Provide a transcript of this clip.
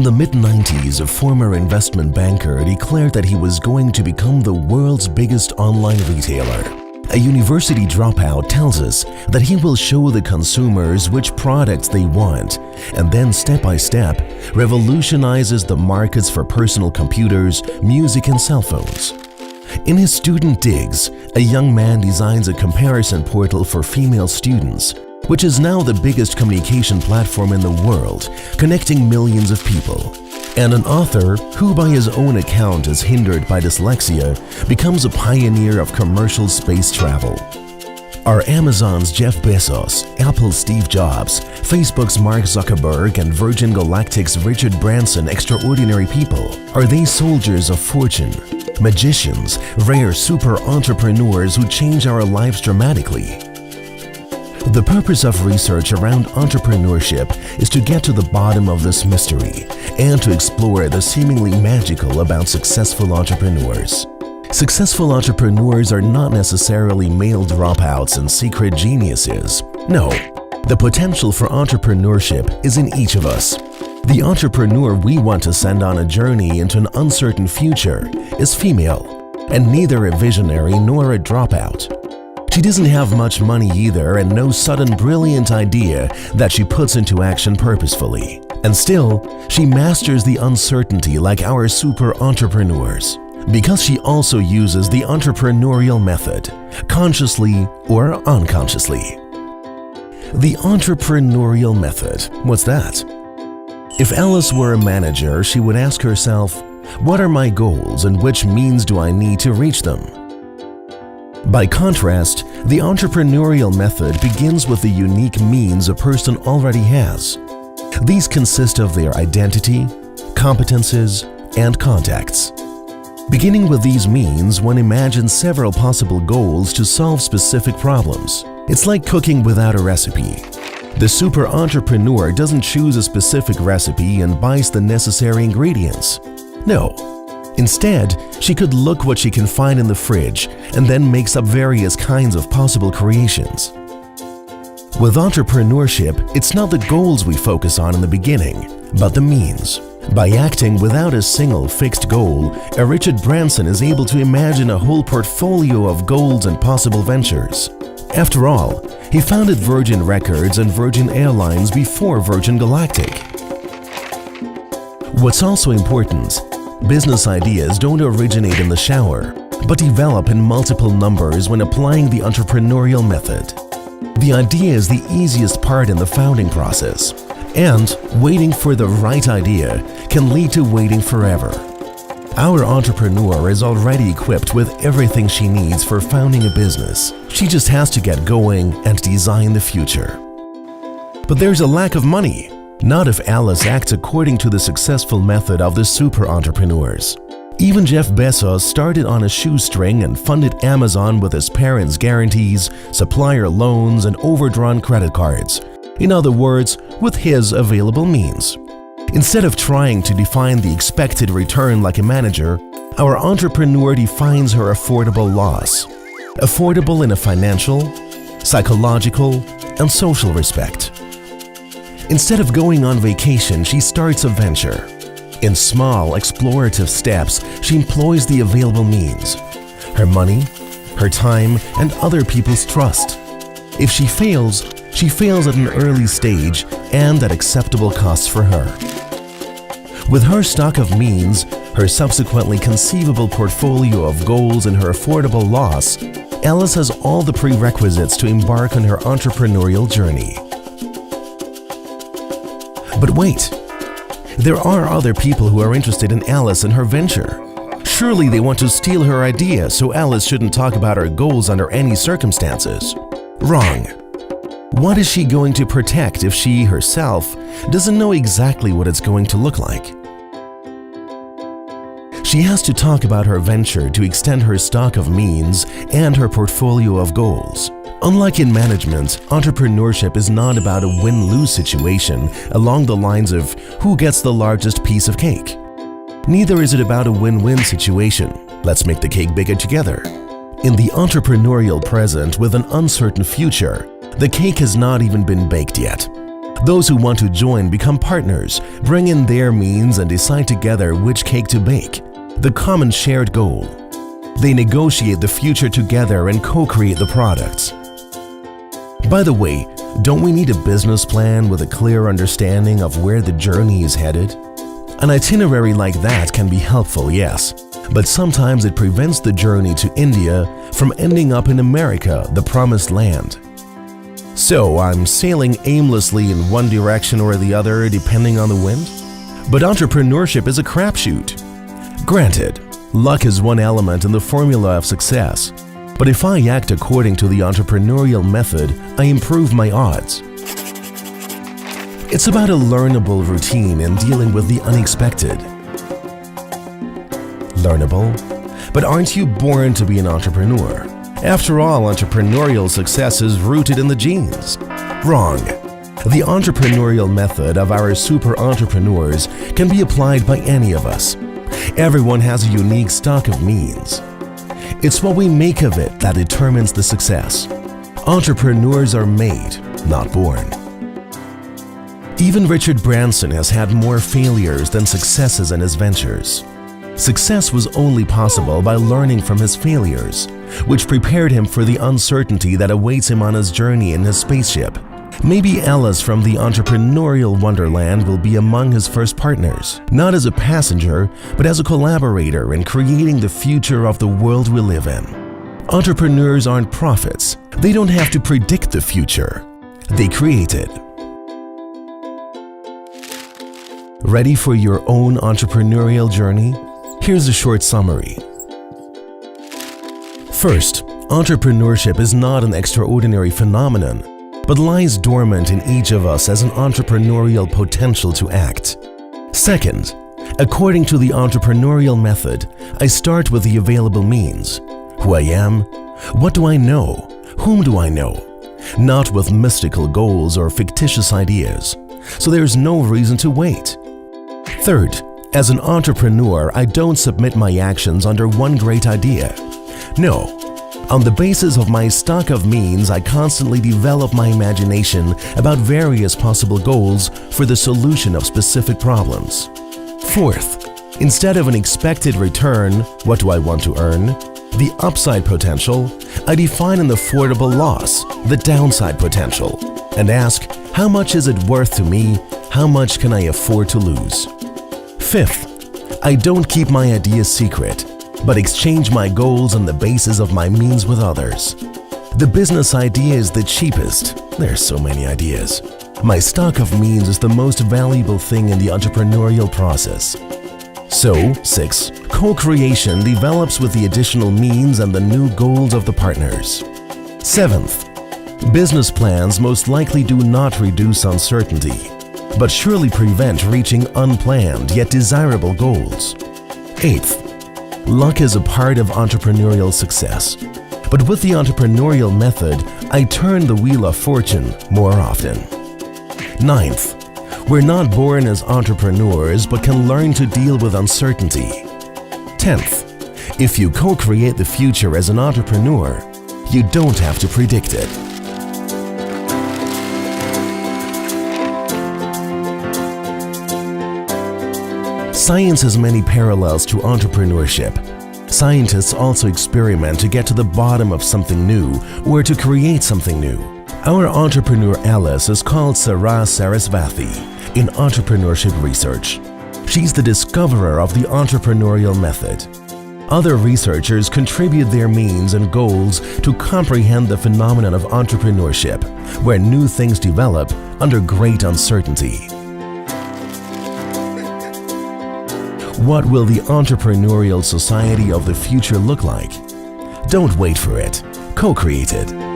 the mid-90s, a former investment banker declared that he was going to become the world's biggest online retailer. A university dropout tells us that he will show the consumers which products they want, and then step by step revolutionizes the markets for personal computers, music and cell phones. In his student digs, a young man designs a comparison portal for female students, which is now the biggest communication platform in the world, connecting millions of people. And an author who by his own account is hindered by dyslexia becomes a pioneer of commercial space travel. Are Amazon's Jeff Bezos, Apple's Steve Jobs, Facebook's Mark Zuckerberg and Virgin Galactic's Richard Branson extraordinary people? Are they soldiers of fortune, magicians, rare super entrepreneurs who change our lives dramatically? The purpose of research around entrepreneurship is to get to the bottom of this mystery and to explore the seemingly magical about successful entrepreneurs. Successful entrepreneurs are not necessarily male dropouts and secret geniuses. No, the potential for entrepreneurship is in each of us. The entrepreneur we want to send on a journey into an uncertain future is female, and neither a visionary nor a dropout. She doesn't have much money either and no sudden brilliant idea that she puts into action purposefully. And still, she masters the uncertainty like our super entrepreneurs. Because she also uses the entrepreneurial method, consciously or unconsciously. The entrepreneurial method, what's that? If Alice were a manager, she would ask herself, what are my goals and which means do I need to reach them? By contrast, the entrepreneurial method begins with the unique means a person already has. These consist of their identity, competences, and contacts. Beginning with these means, one imagines several possible goals to solve specific problems. It's like cooking without a recipe. The super entrepreneur doesn't choose a specific recipe and buys the necessary ingredients. No. Instead, she could look what she can find in the fridge and then makes up various kinds of possible creations. With entrepreneurship, it's not the goals we focus on in the beginning, but the means. By acting without a single fixed goal, a Richard Branson is able to imagine a whole portfolio of goals and possible ventures. After all, he founded Virgin Records and Virgin Airlines before Virgin Galactic. What's also important, business ideas don't originate in the shower, but develop in multiple numbers when applying the entrepreneurial method. The idea is the easiest part in the founding process, and waiting for the right idea can lead to waiting forever. Our entrepreneur is already equipped with everything she needs for founding a business. She just has to get going and design the future. But there's a lack of money. Not if Alice acts according to the successful method of the super entrepreneurs. Even Jeff Bezos started on a shoestring and funded Amazon with his parents' guarantees, supplier loans, and overdrawn credit cards. In other words, with his available means. Instead of trying to define the expected return like a manager, our entrepreneur defines her affordable loss. Affordable in a financial, psychological, and social respect. Instead of going on vacation, she starts a venture. In small, explorative steps, she employs the available means. Her money, her time, and other people's trust. If she fails at an early stage and at acceptable costs for her. With her stock of means, her subsequently conceivable portfolio of goals and her affordable loss, Alice has all the prerequisites to embark on her entrepreneurial journey. But wait, there are other people who are interested in Alice and her venture. Surely they want to steal her idea, so Alice shouldn't talk about her goals under any circumstances. Wrong. What is she going to protect if she, herself, doesn't know exactly what it's going to look like? She has to talk about her venture to extend her stock of means and her portfolio of goals. Unlike in management, entrepreneurship is not about a win-lose situation along the lines of who gets the largest piece of cake. Neither is it about a win-win situation. Let's make the cake bigger together. In the entrepreneurial present with an uncertain future, the cake has not even been baked yet. Those who want to join become partners, bring in their means and decide together which cake to bake, the common shared goal. They negotiate the future together and co-create the products. By the way, don't we need a business plan with a clear understanding of where the journey is headed? An itinerary like that can be helpful, yes, but sometimes it prevents the journey to India from ending up in America, the promised land. So I'm sailing aimlessly in one direction or the other depending on the wind? But entrepreneurship is a crapshoot. Granted, luck is one element in the formula of success, but if I act according to the entrepreneurial method, I improve my odds. It's about a learnable routine and dealing with the unexpected. Learnable? But aren't you born to be an entrepreneur? After all, entrepreneurial success is rooted in the genes. Wrong. The entrepreneurial method of our super entrepreneurs can be applied by any of us. Everyone has a unique stock of means. It's what we make of it that determines the success. Entrepreneurs are made, not born. Even Richard Branson has had more failures than successes in his ventures. Success was only possible by learning from his failures, which prepared him for the uncertainty that awaits him on his journey in his spaceship. Maybe Alice from the entrepreneurial wonderland will be among his first partners, not as a passenger, but as a collaborator in creating the future of the world we live in. Entrepreneurs aren't prophets. They don't have to predict the future. They create it. Ready for your own entrepreneurial journey? Here's a short summary. First, entrepreneurship is not an extraordinary phenomenon, but lies dormant in each of us as an entrepreneurial potential to act. Second, according to the entrepreneurial method, I start with the available means. Who I am, what do I know, whom do I know? Not with mystical goals or fictitious ideas, so there's no reason to wait. Third, as an entrepreneur, I don't submit my actions under one great idea. No. On the basis of my stock of means, I constantly develop my imagination about various possible goals for the solution of specific problems. Fourth, instead of an expected return, what do I want to earn? The upside potential, I define an affordable loss, the downside potential, and ask, how much is it worth to me? How much can I afford to lose? Fifth, I don't keep my ideas secret, but exchange my goals on the basis of my means with others. The business idea is the cheapest. There's so many ideas. My stock of means is the most valuable thing in the entrepreneurial process. So, 6. Co-creation develops with the additional means and the new goals of the partners. 7th, business plans most likely do not reduce uncertainty, but surely prevent reaching unplanned yet desirable goals. 8th, luck is a part of entrepreneurial success, but with the entrepreneurial method, I turn the wheel of fortune more often. 9th, we're not born as entrepreneurs but can learn to deal with uncertainty. 10th, if you co-create the future as an entrepreneur, you don't have to predict it. Science has many parallels to entrepreneurship. Scientists also experiment to get to the bottom of something new or to create something new. Our entrepreneur Alice is called Sarah Sarasvathy in entrepreneurship research. She's the discoverer of the entrepreneurial method. Other researchers contribute their means and goals to comprehend the phenomenon of entrepreneurship, where new things develop under great uncertainty. What will the entrepreneurial society of the future look like? Don't wait for it. Co-create it.